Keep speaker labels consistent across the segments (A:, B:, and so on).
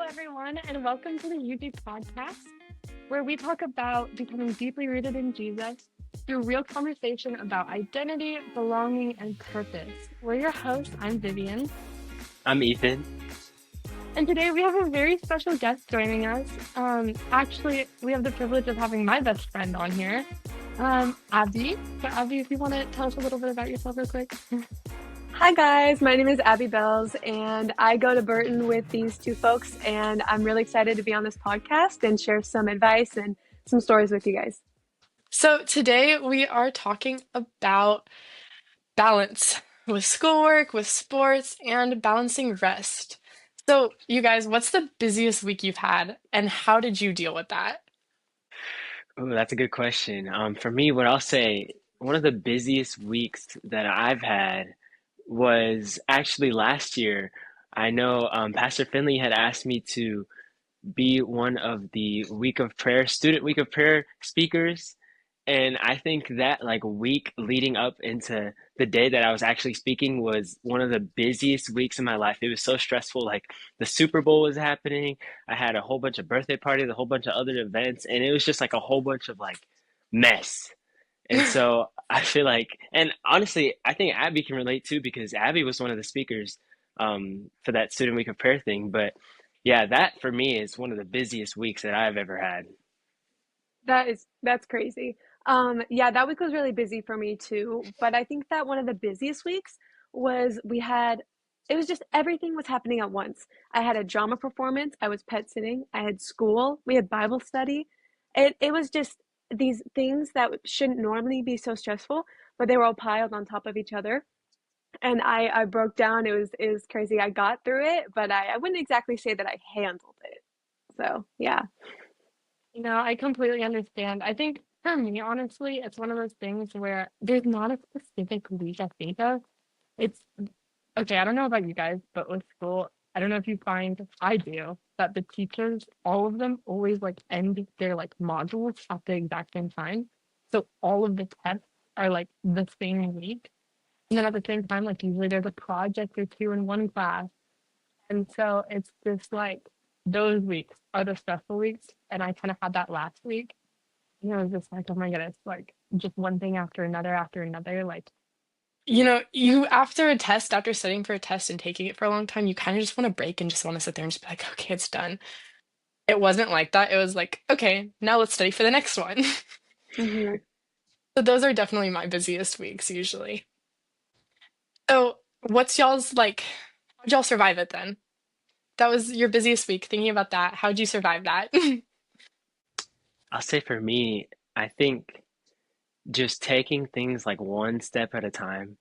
A: everyone, and welcome to the UG podcast, where we talk about becoming deeply rooted in Jesus through real conversation about identity, belonging, and purpose. We're your hosts. I'm Vivian,
B: I'm Ethan.
A: and today we have a very special guest joining us. Actually, we have the privilege of having my best friend on here, Abby. So, Abby, if you want to tell us a little bit about yourself real quick.
C: Hi guys, my name is Abby Bells and I go to Burton with these two folks and I'm really excited to be on this podcast and share some advice and some stories with you guys.
A: So, today we are talking about balance with schoolwork, with sports, and balancing rest. So, you guys, what's the busiest week you've had, and how did you deal with that?
B: Ooh, that's a good question. For me, what I'll say, one of the busiest weeks that I've had was actually last year. I know Pastor Finley had asked me to be one of the student week of prayer speakers. And I think that like week leading up into the day that I was actually speaking was one of the busiest weeks in my life. It was so stressful. Like the Super Bowl was happening. I had a whole bunch of birthday parties, a whole bunch of other events, and it was just like a whole bunch of like mess. And so I feel like, and honestly, I think Abby can relate too because Abby was one of the speakers for that student week of prayer thing. But yeah, that for me is one of the busiest weeks that I've ever had.
C: That's crazy. Yeah, that week was really busy for me too, but I think that one of the busiest weeks was it was just everything was happening at once. I had a drama performance, I was pet sitting, I had school, we had Bible study. It was just these things that shouldn't normally be so stressful, but they were all piled on top of each other. And I broke down. It was crazy. I got through it, but I wouldn't exactly say that I handled it. So yeah.
A: I completely understand. I think for me, honestly, it's one of those things where there's not a specific week I think of. It's okay. I don't know about you guys, but with school, I don't know if you find I do that the teachers, all of them, always like end their like modules at the exact same time. So all of the tests are like the same week. And then at the same time, like usually there's a project or two in one class. And so it's just like those weeks are the stressful weeks. And I kind of had that last week. And it was just like, oh my goodness, like just one thing after another. Like, you after a test, after studying for a test and taking it for a long time, you kind of just want to break and just want to sit there and just be like, okay, it's done. It wasn't like that. It was like, okay, now let's study for the next one.
C: Hmm.
A: So those are definitely my busiest weeks usually. So what's y'all's like, how'd y'all survive it then? That was your busiest week. Thinking about that, how'd you survive that?
B: I'll say for me, I think just taking things like one step at a time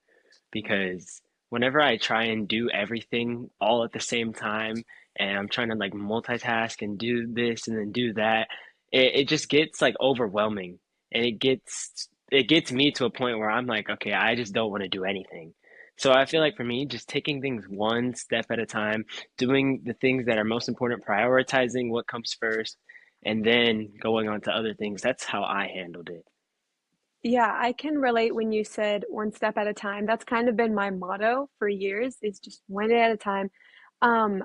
B: because whenever I try and do everything all at the same time and I'm trying to like multitask and do this and then do that, it just gets like overwhelming and it gets me to a point where I'm like, okay, I just don't want to do anything. So I feel like for me, just taking things one step at a time, doing the things that are most important, prioritizing what comes first, and then going on to other things. That's how I handled it.
C: Yeah, I can relate when you said one step at a time. That's kind of been my motto for years, is just one day at a time. Um,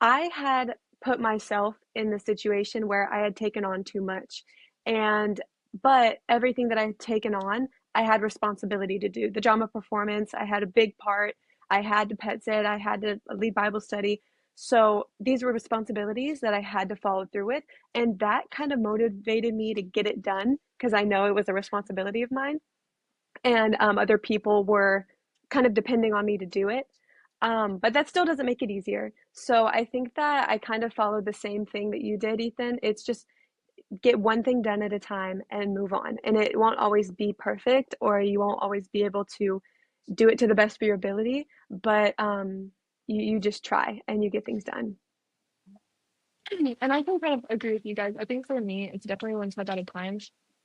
C: I had put myself in the situation where I had taken on too much. And but everything that I had taken on, I had responsibility to do. The drama performance, I had a big part. I had to pet sit, I had to lead Bible study. So these were responsibilities that I had to follow through with. And that kind of motivated me to get it done because I know it was a responsibility of mine. And other people were kind of depending on me to do it. But that still doesn't make it easier. So I think that I kind of followed the same thing that you did, Ethan. It's just get one thing done at a time and move on. And it won't always be perfect, or you won't always be able to do it to the best of your ability, but you just try and you get things done.
A: And I can kind of agree with you guys. I think for me, it's definitely one step at a time,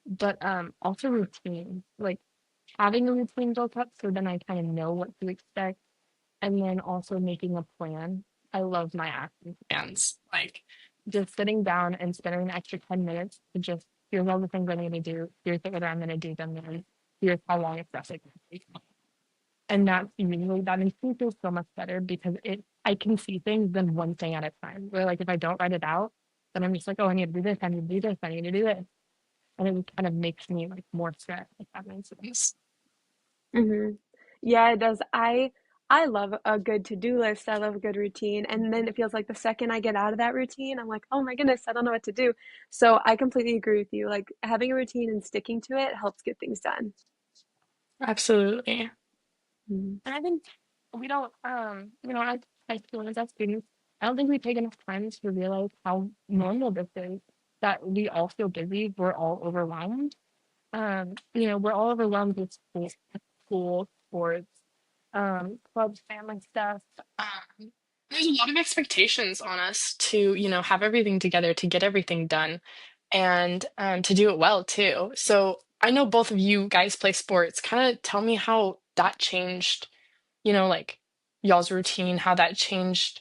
A: but also routine. Like having a routine built up so then I kind of know what to expect, and then also making a plan. I love my action plans. Like just sitting down and spending an extra 10 minutes to just here's all the things I'm going to do, here's the order I'm going to do them in, here's how long it's roughly going to take. And that usually that makes me feel so much better because it I can see things than one thing at a time. Where like if I don't write it out, then I'm just like, oh, I need to do this, I need to do this, I need to do this. And it kind of makes me like more stressed, if that makes sense.
C: Hmm. Yeah, it does. I love a good to-do list. I love a good routine. And then it feels like the second I get out of that routine, I'm like, oh my goodness, I don't know what to do. So I completely agree with you. Like having a routine and sticking to it helps get things done.
A: Absolutely.
C: Mhm.
A: And I think we don't, as high schoolers, as students, I don't think we take enough time to realize how normal this is. That we all feel busy, we're all overwhelmed. We're all overwhelmed with school, sports, clubs, family stuff. There's a lot of expectations on us to, have everything together, to get everything done, and to do it well too. So I know both of you guys play sports. Kind of tell me how that changed, like y'all's routine, how that changed,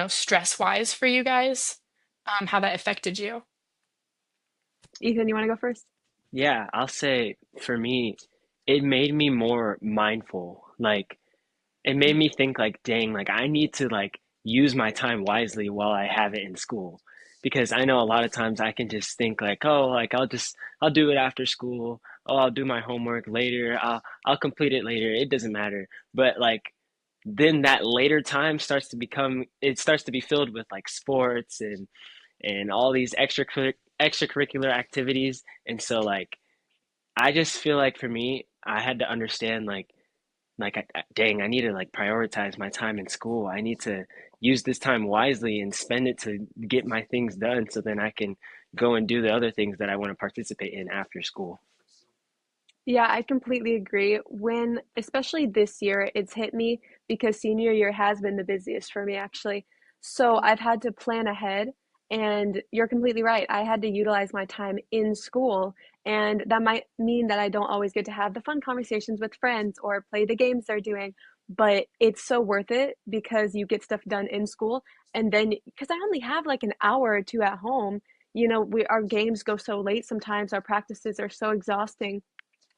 A: stress wise for you guys, how that affected you.
C: Ethan, you want to go first?
B: Yeah, I'll say for me, it made me more mindful. Like it made me think like, dang, like I need to like use my time wisely while I have it in school. Because I know a lot of times I can just think like, oh, like I'll do it after school. Oh, I'll do my homework later. I'll complete it later. It doesn't matter. But like then that later time starts to be filled with like sports and all these extracurricular activities. And so like I just feel like for me, I had to understand dang, I need to like prioritize my time in school. I need to use this time wisely and spend it to get my things done so then I can go and do the other things that I want to participate in after school.
C: Yeah, I completely agree. When, especially this year, it's hit me because senior year has been the busiest for me, actually. So I've had to plan ahead, and you're completely right. I had to utilize my time in school, and that might mean that I don't always get to have the fun conversations with friends or play the games they're doing, but it's so worth it because you get stuff done in school. And then, because I only have like an hour or two at home, our games go so late sometimes, our practices are so exhausting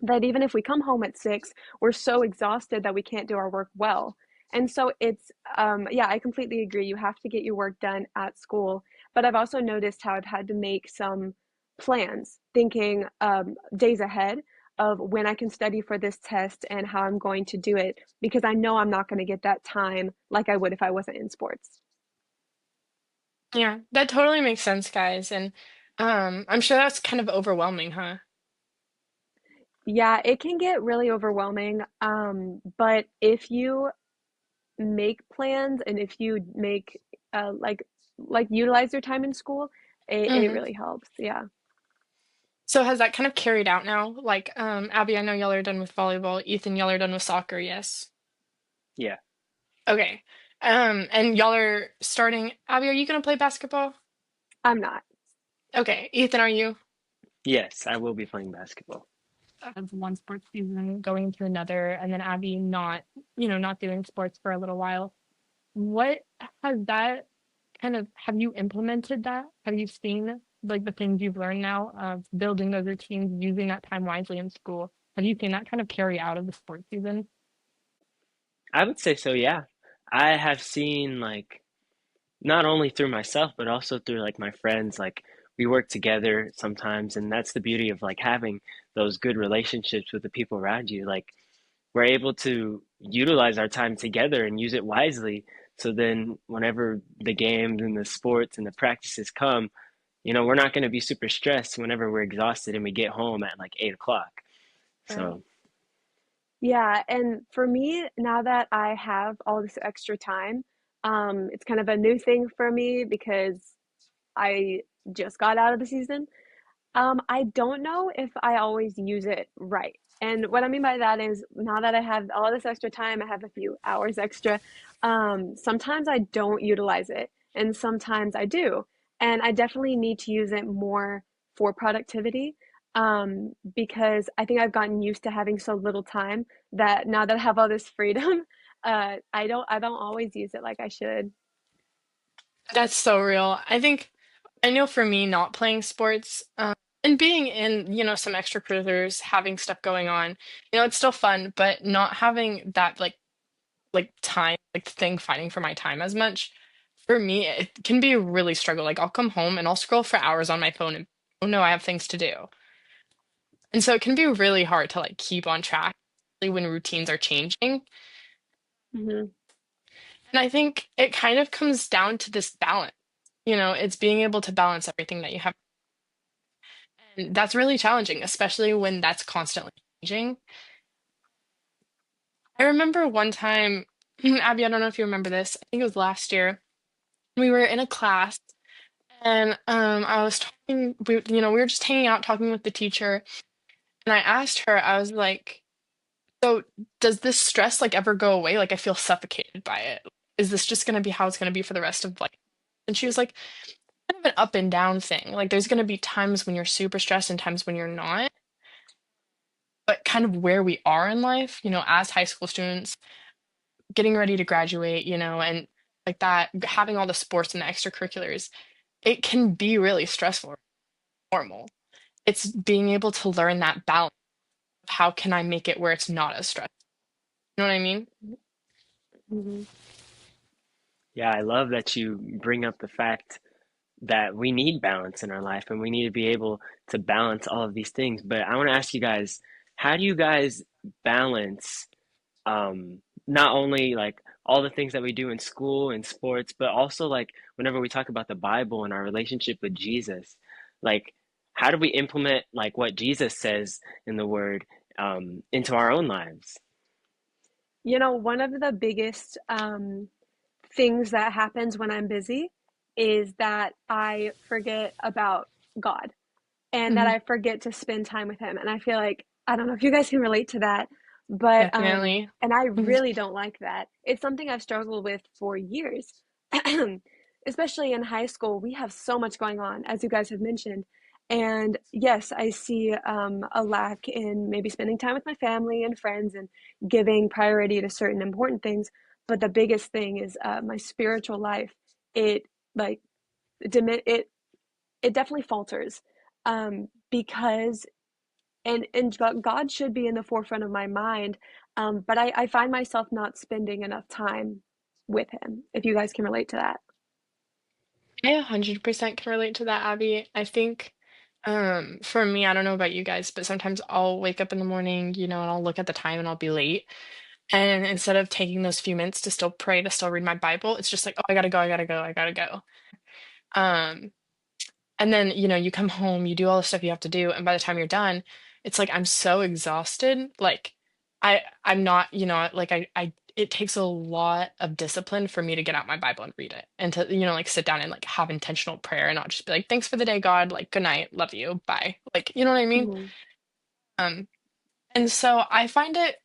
C: that even if we come home at 6, we're so exhausted that we can't do our work well. And so yeah, I completely agree. You have to get your work done at school. But I've also noticed how I've had to make some plans, thinking days ahead of when I can study for this test and how I'm going to do it, because I know I'm not going to get that time like I would if I wasn't in sports.
A: Yeah, that totally makes sense, guys. And I'm sure that's kind of overwhelming, huh?
C: Yeah, it can get really overwhelming. But if you make plans and if you make like utilize your time in school, it
A: Hmm.
C: really helps. Yeah.
A: So has that kind of carried out now? Like, Abby, I know y'all are done with volleyball. Ethan, y'all are done with soccer, yes?
B: Yeah.
A: Okay. And y'all are starting. Abby, are you gonna play basketball?
C: I'm not.
A: Okay. Ethan, are you?
B: Yes, I will be playing basketball.
A: Of one sports season going to another, and then Abby not doing sports for a little while. What has that kind of have you implemented that? Have you seen like the things you've learned now of building those routines, using that time wisely in school? Have you seen that kind of carry out of the sports season?
B: I would say so, yeah. I have seen like not only through myself but also through like my friends like we work together sometimes and that's the beauty of like having those good relationships with the people around you. Like we're able to utilize our time together and use it wisely. So then, whenever the games and the sports and the practices come, we're not going to be super stressed whenever we're exhausted and we get home at like 8 o'clock.
A: Right.
B: So
C: Yeah, and for me, now that I have all this extra time, it's kind of a new thing for me because I just got out of the season. I don't know if I always use it right. And what I mean by that is now that I have all this extra time, I have a few hours extra. Sometimes I don't utilize it, and sometimes I do. And I definitely need to use it more for productivity, because I think I've gotten used to having so little time that now that I have all this freedom, I don't always use it like I should.
A: That's so real. I know for me, not playing sports, and being in, some extracurriculars, having stuff going on, it's still fun, but not having that like
D: like time, like thing fighting for my time as much. For me, it can be a really struggle. Like I'll come home and I'll scroll for hours on my phone and oh no, I have things to do. And so it can be really hard to like keep on track especially when routines are changing.
C: Hmm.
D: And I think it kind of comes down to this balance. It's being able to balance everything that you have. And that's really challenging, especially when that's constantly changing. I remember one time, Abby, I don't know if you remember this. I think it was last year. We were in a class and I was talking, we were just hanging out talking with the teacher. And I asked her, I was like, so does this stress like ever go away? Like I feel suffocated by it. Is this just going to be how it's going to be for the rest of life? And she was like, kind of an up and down thing. Like there's going to be times when you're super stressed and times when you're not. But kind of where we are in life, as high school students, getting ready to graduate, and like that, having all the sports and the extracurriculars, it can be really stressful, normal. It's being able to learn that balance of how can I make it where it's not as stressful. You know what I mean?
C: Hmm.
B: Yeah, I love that you bring up the fact that we need balance in our life and we need to be able to balance all of these things. But I want to ask you guys, how do you guys balance not only like all the things that we do in school and sports, but also like whenever we talk about the Bible and our relationship with Jesus, like how do we implement like what Jesus says in the Word into our own lives?
C: One of the biggest things that happens when I'm busy is that I forget about God and that
D: Mhm.
C: I forget to spend time with him. And I feel like, I don't know if you guys can relate to that, but,
D: Definitely.
C: and I
D: Mhm.
C: really don't like that. It's something I've struggled with for years. Especially in high school, we have so much going on, as you guys have mentioned. And yes, I see a lack in maybe spending time with my family and friends and giving priority to certain important things. But the biggest thing is my spiritual life. It like it it definitely falters because and God should be in the forefront of my mind, but I find myself not spending enough time with Him. If you guys can relate to that.
D: I 100% can relate to that, Abby. I think for me, I don't know about you guys, but sometimes I'll wake up in the morning, and I'll look at the time and I'll be late. And instead of taking those few minutes to still pray, to still read my Bible, it's just like, oh, I gotta go, I gotta go, I gotta go. Um, and then, you come home, you do all the stuff you have to do, and by the time you're done, it's like I'm so exhausted. Like I'm not, like it takes a lot of discipline for me to get out my Bible and read it and to, like sit down and like have intentional prayer and not just be like, thanks for the day, God, like good night, love you, bye. Like, you know what I mean?
C: Hmm.
D: Um, and so I find that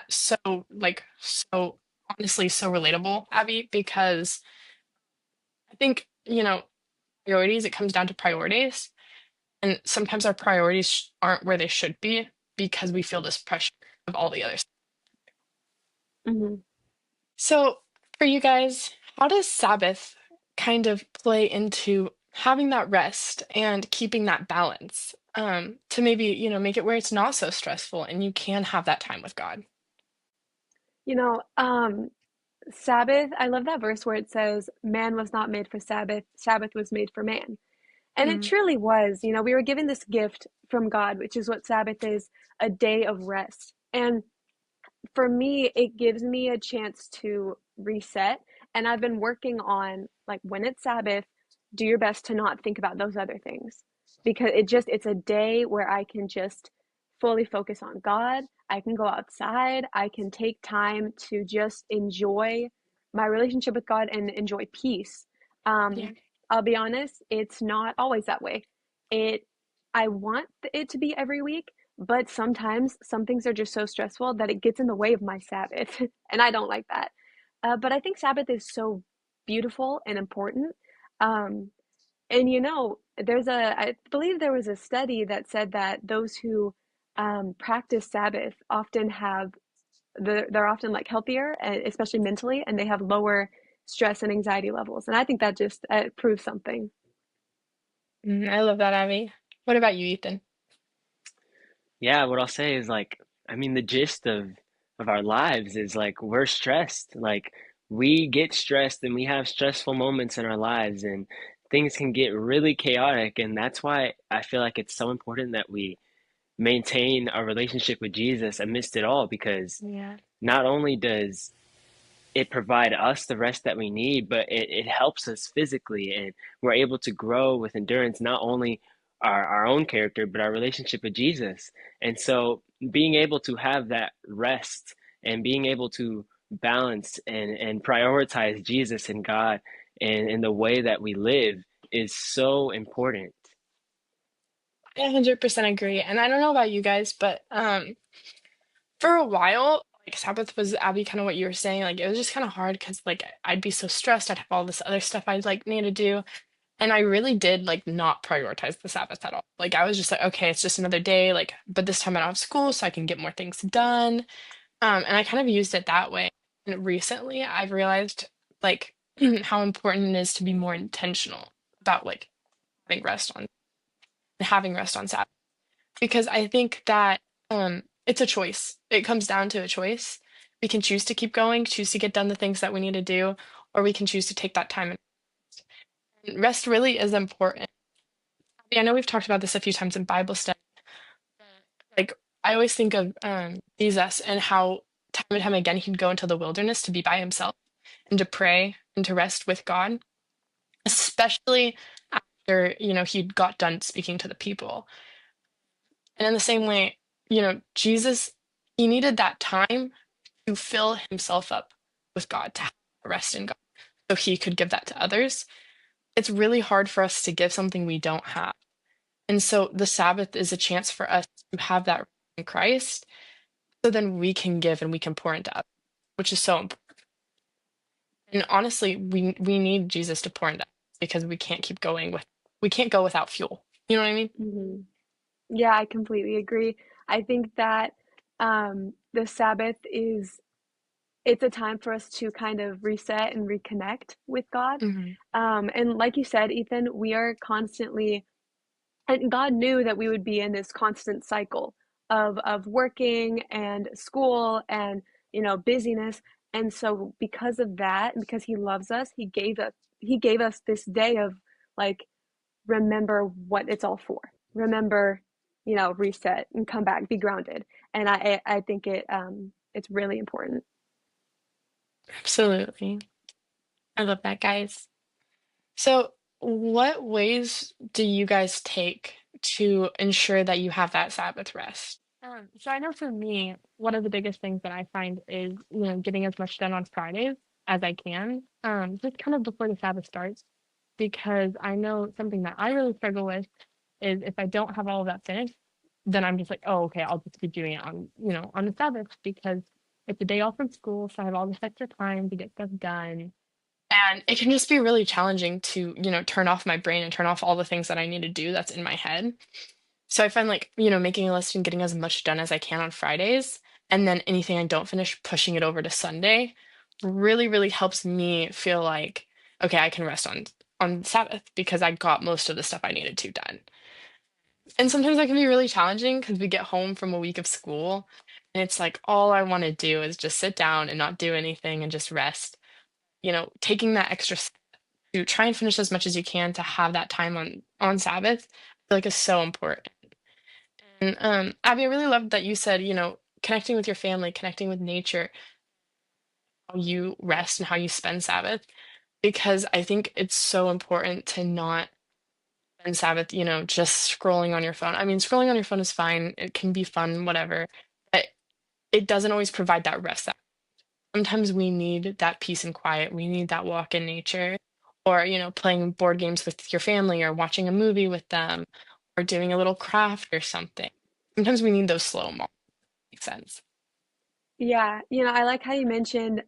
D: so like so honestly so relatable, Abby, because I think, priorities, it comes down to priorities. And sometimes our priorities aren't where they should be because we feel this pressure of all the others.
C: Hmm.
D: So, for you guys, how does Sabbath kind of play into having that rest and keeping that balance to maybe, make it where it's not so stressful and you can have that time with God?
C: You know, Sabbath, I love that verse where it says, man was not made for Sabbath, Sabbath was made for man. And it
D: Mm,
C: truly was. We were given this gift from God, which is what Sabbath is, a day of rest. And for me, it gives me a chance to reset. And I've been working on like when it's Sabbath, do your best to not think about those other things because it's a day where I can just fully focus on God. I can go outside. I can take time to just enjoy my relationship with God and enjoy peace.
D: yeah.
C: I'll be honest, it's not always that way. It I want it to be every week, but sometimes some things are just so stressful that it gets in the way of my Sabbath, and I don't like that. But I think Sabbath is so beautiful and important. Um, and I believe there was a study that said that those who practice Sabbath often they're often like healthier, especially mentally, and they have lower stress and anxiety levels. And I think that just proves something.
D: I love that, Abby. What about you, Ethan?
B: Yeah, what I'll say is like, I mean, the gist of of our lives is like we're stressed. Like we get stressed and we have stressful moments in our lives and things can get really chaotic. And that's why I feel like it's so important that we maintain our relationship with Jesus amidst it all, because
A: Yeah.
B: not only does it provide us the rest that we need, but it helps us physically, and we're able to grow with endurance, not only our own character, but our relationship with Jesus. And so being able to have that rest and being able to balance and prioritize Jesus and God and in the way that we live is so important.
D: I 100% agree. And I don't know about you guys, but for a while, like Sabbath was Abby, kind of what you were saying. Like it was just kind of hard because like I'd be so stressed. I'd have all this other stuff I'd like need to do. And I really did like not prioritize the Sabbath at all. Like I was just like, okay, it's just another day. Like, but this time I don't have school, so I can get more things done. And I kind of used it that way. And recently I've realized like how important it is to be more intentional about like having rest on having rest on Sabbath. Because I think that it's a choice. It comes down to a choice. We can choose to keep going, choose to get done the things that we need to do, or we can choose to take that time. And rest really is important. I know we've talked about this a few times in Bible study. Like I always think of Jesus and how time and time again he'd go into the wilderness to be by himself and to pray and to rest with God, especially after he got done speaking to the people. And in the same way, Jesus, he needed that time to fill himself up with God, to have rest in God, so he could give that to others. It's really hard for us to give something we don't have. And so the Sabbath is a chance for us to have that in Christ, so then we can give and we can pour into others, which is so important. And honestly, we need Jesus to pour into us because we can't go without fuel. You know what I mean?
C: Hmm. Yeah, I completely agree. I think that the Sabbath it's a time for us to kind of reset and reconnect with God.
D: Hmm.
C: And like you said, Ethan, we are constantly, and God knew that we would be in this constant cycle of working and school and busyness. And so because of that, and because he loves us, he gave us this day of like remember what it's all for. Remember, reset and come back, be grounded. And I think it's really important.
D: Absolutely. I love that, guys. So, what ways do you guys take to ensure that you have that Sabbath rest?
A: So I know for me, one of the biggest things that I find is, getting as much done on Fridays as I can, just kind of before the Sabbath starts, because I know something that I really struggle with is if I don't have all of that finished, then I'm just like, oh, okay, I'll just keep doing it on, on the Sabbath because it's a day off from school, so I have all this extra time to get stuff done.
D: And it can just be really challenging to, turn off my brain and turn off all the things that I need to do that's in my head. So I find like, making a list and getting as much done as I can on Fridays, and then anything I don't finish, pushing it over to Sunday, really, really helps me feel like, okay, I can rest on Sabbath because I got most of the stuff I needed to done. And sometimes that can be really challenging because we get home from a week of school and it's like all I want to do is just sit down and not do anything and just rest. Taking that extra step to try and finish as much as you can to have that time on Sabbath, I feel like is so important. And Abby, I really loved that you said, connecting with your family, connecting with nature, how you rest and how you spend Sabbath, because I think it's so important to not spend Sabbath, just scrolling on your phone. I mean, scrolling on your phone is fine. It can be fun, whatever, but it doesn't always provide that rest. Sometimes we need that peace and quiet. We need that walk in nature, or, playing board games with your family, or watching a movie with them, or doing a little craft or something. Sometimes we need those slow moments. Makes sense.
C: Yeah, I like how you mentioned,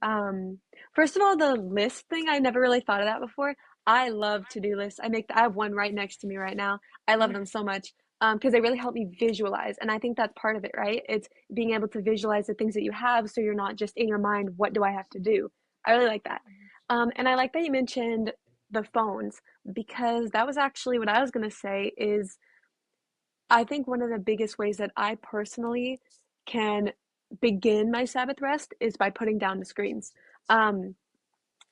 C: first of all, the list thing, I never really thought of that before. I love to-do lists. I have one right next to me right now. I love them so much, because they really help me visualize, and I think that's part of it, right? It's being able to visualize the things that you have so you're not just in your mind, what do I have to do? I really like that. And I like that you mentioned the phones because that was actually what I was gonna say is I think one of the biggest ways that I personally can begin my Sabbath rest is by putting down the screens. Um,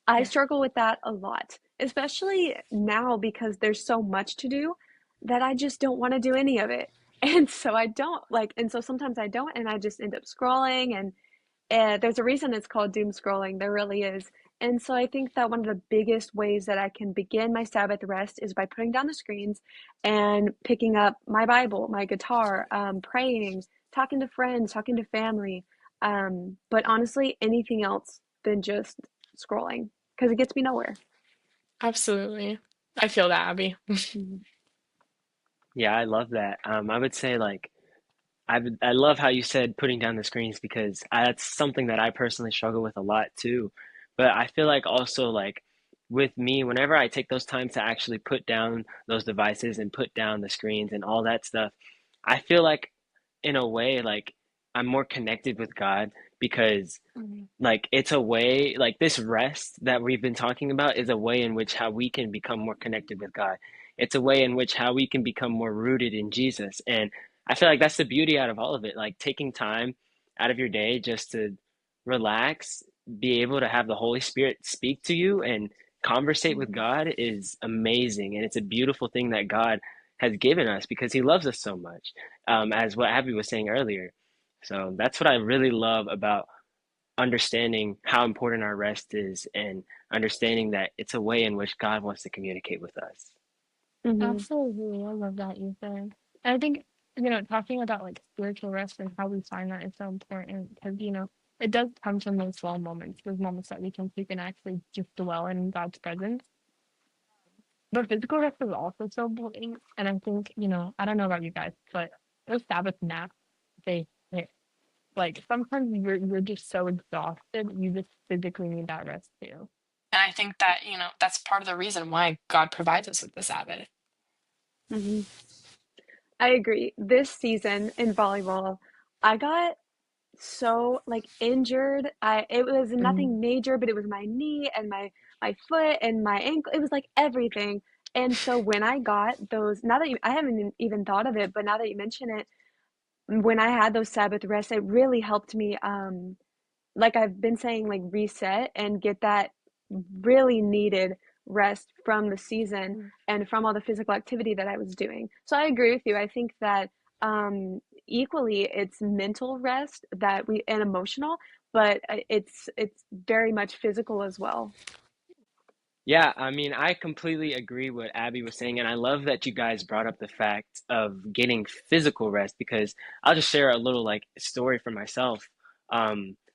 C: I
A: Yeah.
C: struggle with that a lot, especially now because there's so much to do that I just don't want to do any of it. And so I don't like, and so sometimes I don't, and I just end up scrolling. And there's a reason it's called doom scrolling. There really is. And so I think that one of the biggest ways that I can begin my Sabbath rest is by putting down the screens and picking up my Bible, my guitar, praying, talking to friends, talking to family. But honestly, anything else than just scrolling because it gets me nowhere.
D: Absolutely. I feel that, Abby.
C: Mhm.
B: Yeah, I love that. I would say like I love how you said putting down the screens because that's something that I personally struggle with a lot too. But I feel like also like with me, whenever I take those time to actually put down those devices and put down the screens and all that stuff, I feel like in a way like I'm more connected with God because
A: Mhm.
B: like it's a way like this rest that we've been talking about is a way in which how we can become more connected with God. It's a way in which how we can become more rooted in Jesus. And I feel like that's the beauty out of all of it. Like taking time out of your day just to relax, be able to have the Holy Spirit speak to you and conversate with
A: Mhm.
B: God is amazing. And it's a beautiful thing that God has given us because he loves us so much, as what Abby was saying earlier. So that's what I really love about understanding how important our rest is and understanding that it's a way in which God wants to communicate with us.
C: Mhm.
A: Absolutely. I love that, Ethan. And I think, talking about like spiritual rest and how we find that is so important because, it does come from those small moments, those moments that we can actually just dwell in God's presence. But physical rest is also so important. And I think, I don't know about you guys, but those Sabbath naps, they hit. Like sometimes you're just so exhausted, you just physically need that rest too.
D: And I think that, that's part of the reason why God provides us with the Sabbath.
C: Mhm. I agree. This season in volleyball, I got so like injured. I It was
A: Mm.
C: nothing major, but it was my knee and my foot and my ankle. It was like everything. And so when I got those, now that I haven't even thought of it, but now that you mention it, when I had those Sabbath rests, it really helped me like I've been saying, like reset and get that really needed rest from the season
A: Mm.
C: and from all the physical activity that I was doing. So I agree with you. I think that equally it's mental rest that we and emotional, but it's very much physical as well.
B: Yeah, I mean, I completely agree what Abby was saying, and I love that you guys brought up the fact of getting physical rest because I'll just share a little like story for myself.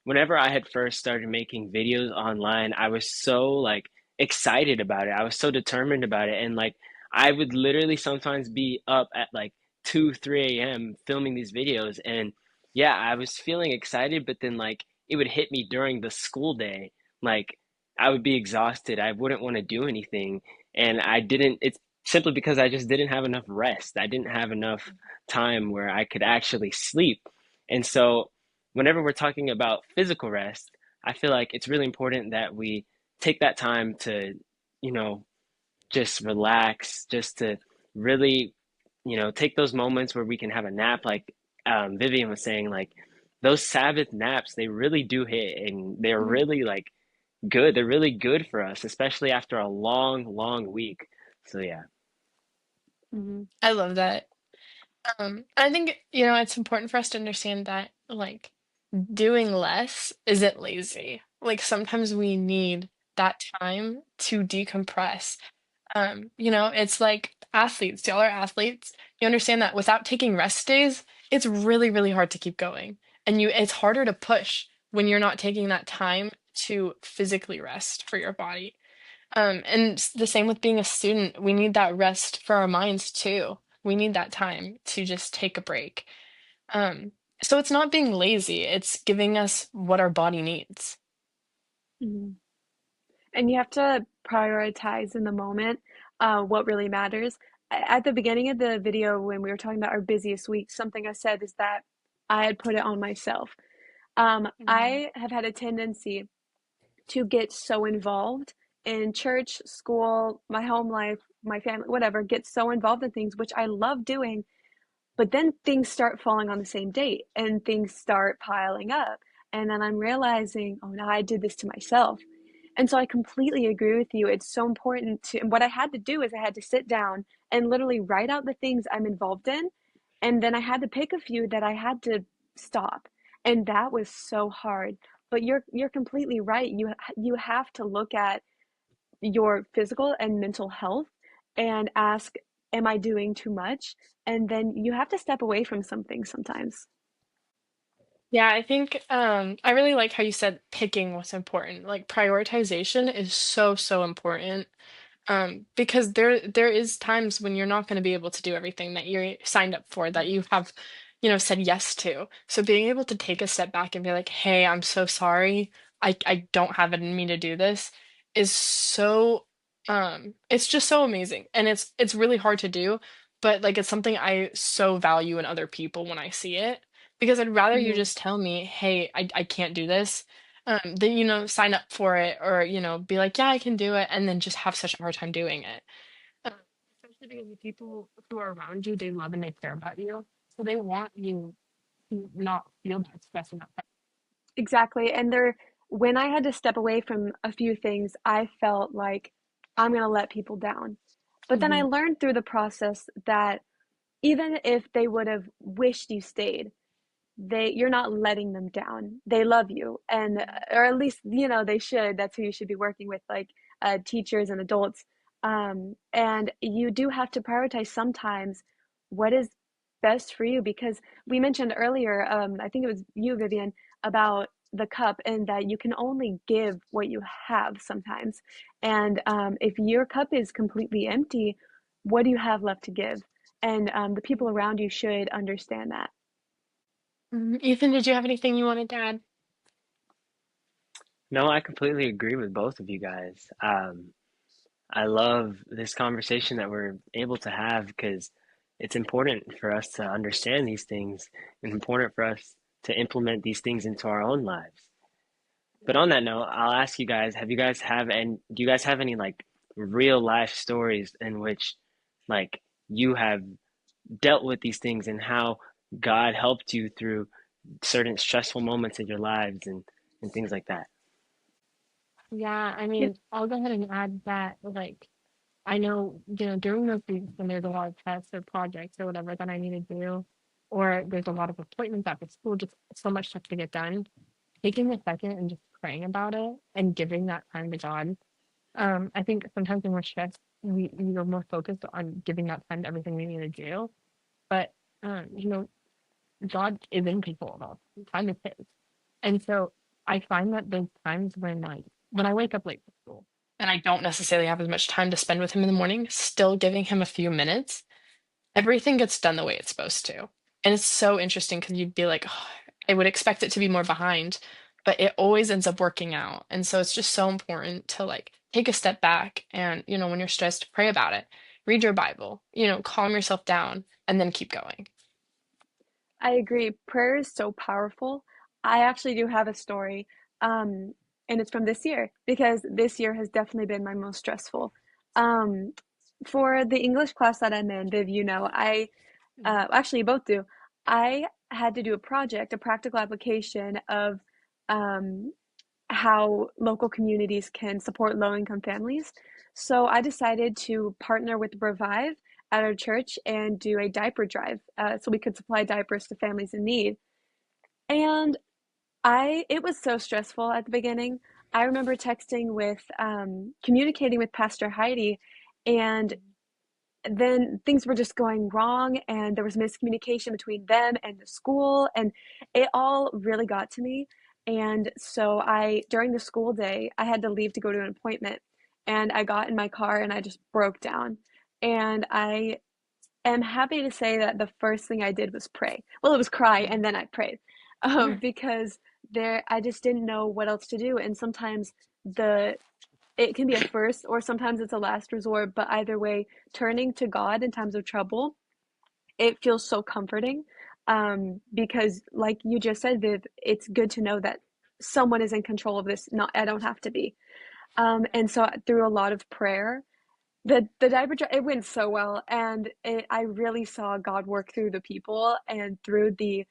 B: Whenever I had first started making videos online, I was so like excited about it. I was so determined about it, and like I would literally sometimes be up at like 2, 3 a.m. filming these videos, and yeah, I was feeling excited, but then like it would hit me during the school day, like. I would be exhausted. I wouldn't want to do anything. And I didn't, it's simply because I just didn't have enough rest. I didn't have enough time where I could actually sleep. And so, whenever we're talking about physical rest, I feel like it's really important that we take that time to, you know, just relax, just to really, take those moments where we can have a nap, like Vivian was saying, like those Sabbath naps, they really do hit and they're
A: Mm.
B: really like good. They're really good for us, especially after a long, long week. So yeah.
C: Hmm.
D: I love that. I think, it's important for us to understand that, like, doing less isn't lazy. Like, sometimes we need that time to decompress. It's like athletes, y'all are athletes. You understand that without taking rest days, it's really, really hard to keep going. And it's harder to push when you're not taking that time to physically rest for your body. And the same with being a student. We need that rest for our minds too. We need that time to just take a break. Um, so it's not being lazy, it's giving us what our body needs.
C: Hmm. And you have to prioritize in the moment what really matters. At the beginning of the video, when we were talking about our busiest week, something I said is that I had put it on myself.
A: Mhm.
C: I have had a tendency to get so involved in church, school, my home life, my family, whatever, get so involved in things, which I love doing, But then things start falling on the same date and things start piling up. And then I'm realizing, oh, no, I did this to myself. And so I completely agree with you. It's so important to, and what I had to do is I had to sit down and literally write out the things I'm involved in. And then I had to pick a few that I had to stop. And that was so hard. But you're completely right. You have to look at your physical and mental health and ask, am I doing too much? And then you have to step away from something sometimes.
D: Yeah, I think I really like how you said picking what's important. Like prioritization is so, so important. Because there is times when you're not going to be able to do everything that you're signed up for, that you have, said yes to. So being able to take a step back and be like, "Hey, I'm so sorry. I don't have it in me to do this," is so it's just so amazing. And it's really hard to do, but like it's something I so value in other people when I see it. Because I'd rather you
C: Mhm.
D: just tell me, "Hey, I can't do this." Then sign up for it, or be like, yeah, I can do it, and then just have such a hard time doing it.
A: Um, Especially because the people who are around you, they love and they care about you. So they want you to not feel that stress and that pressure.
C: Exactly. And there, when I had to step away from a few things, I felt like I'm going to let people down. But then I
A: Mhm.
C: learned through the process that even if they would have wished you stayed, you're not letting them down. They love you, and or at least they should. That's who you should be working with, like teachers and adults. And you do have to prioritize sometimes what is best for you, because we mentioned earlier, I think it was you, Vivian, about the cup, and that you can only give what you have sometimes. And if your cup is completely empty, what do you have left to give? And the people around you should understand that.
D: Ethan, did you have anything you wanted to add?
B: No, I completely agree with both of you guys. I love this conversation that we're able to have because it's important for us to understand these things and important for us to implement these things into our own lives. But on that note, I'll ask you guys, do you guys have any like real life stories in which like you have dealt with these things and how God helped you through certain stressful moments in your lives and things like that?
A: Yeah, I
C: You
A: mean, I'll go ahead and add that, like, I know, during those weeks when there's a lot of tests or projects or whatever that I need to do, or there's a lot of appointments after school, just so much stuff to get done, taking a second and just praying about it and giving that time to God. I think sometimes when we're stressed, we are more focused on giving that time to everything we need to do. But um, you know, God is in control of all. Time is his. And so I find that those times when I wake up late for school.
D: And I don't necessarily have as much time to spend with him in the morning, still giving him a few minutes, everything gets done the way it's supposed to. And it's so interesting because you'd be like, "Oh, I would expect it to be more behind," but it always ends up working out. And so it's just so important to like take a step back and, when you're stressed, pray about it, read your Bible, calm yourself down, and then keep going.
C: I agree. Prayer is so powerful. I actually do have a story, um, and it's from this year, because this year has definitely been my most stressful. Um, for the English class that I'm in, Viv, actually, you both do. I had to do a project, a practical application of um, how local communities can support low-income families. So I decided to partner with Revive at our church and do a diaper drive, so we could supply diapers to families in need. And it was so stressful at the beginning. I remember communicating with Pastor Heidi, and then things were just going wrong, and there was miscommunication between them and the school, and it all really got to me. And so during the school day, I had to leave to go to an appointment, and I got in my car and I just broke down. And I am happy to say that the first thing I did was pray. Well, it was cry, and then I prayed, because I just didn't know what else to do. And sometimes the it can be a first, or sometimes it's a last resort, but either way, turning to God in times of trouble, it feels so comforting. Because like you just said, Viv, it's good to know that someone is in control of this. Not, I don't have to be. And so through a lot of prayer, The diaper drive, it went so well, and I really saw God work through the people and through the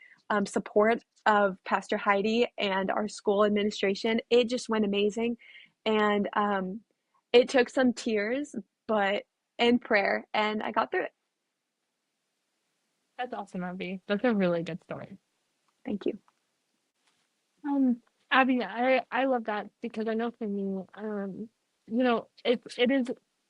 C: support of Pastor Heidi and our school administration. It just went amazing, and it took some tears, but and prayer, and I got through it.
A: That's awesome, Abby. That's a really good story.
C: Thank you.
A: Um, Abby, I love that because I know for me, it is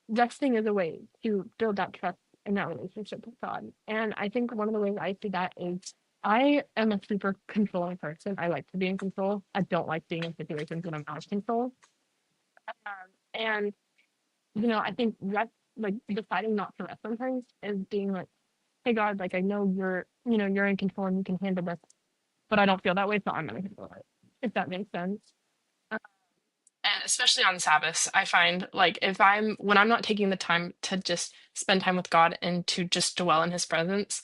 A: resting is a way to build that trust in that relationship with God. And I think one of the ways I see that is I am a super controlling person. I like to be in control. I don't like being in situations when I'm out of control. And I think rest, like deciding not to rest sometimes is being like, hey God, like I know you're in control and you can handle this, but I don't feel that way, so I'm gonna handle it. If that makes sense.
D: And especially on Sabbath, I find like when I'm not taking the time to just spend time with God and to just dwell in his presence,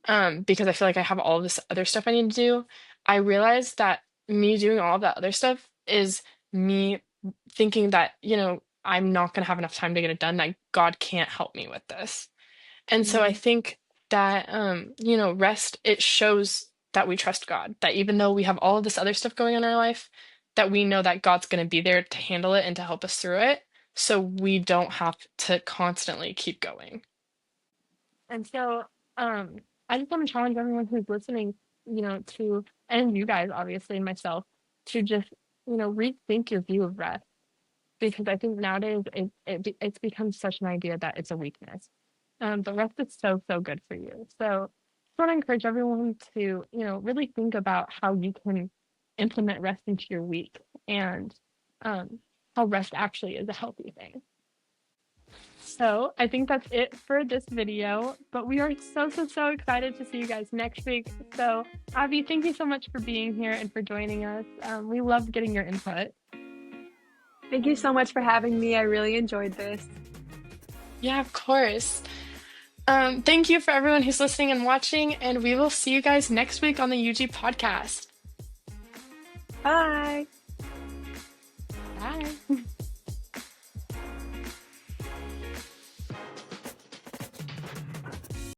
D: because I feel like I have all this other stuff I need to do, I realize that me doing all of that other stuff is me thinking that, I'm not gonna have enough time to get it done. Like God can't help me with this. And so I
C: Mm,
D: think that rest, it shows that we trust God, that even though we have all of this other stuff going on in our life, that we know that God's going to be there to handle it and to help us through it, so we don't have to constantly keep going.
A: And so, I just want to challenge everyone who's listening, to, and you guys, obviously, and myself, to just, rethink your view of rest. Because I think nowadays it's become such an idea that it's a weakness. But rest is so, so good for you. So just want to encourage everyone to, really think about how you can implement rest into your week and how rest actually is a healthy thing. So I think that's it for this video, but we are so, so, so excited to see you guys next week. So Avi, thank you so much for being here and for joining us. We love getting your input.
C: Thank you so much for having me. I really enjoyed this.
D: Yeah, of course. Thank you for everyone who's listening and watching, and we will see you guys next week on the UG podcast.
C: Bye.
A: Bye.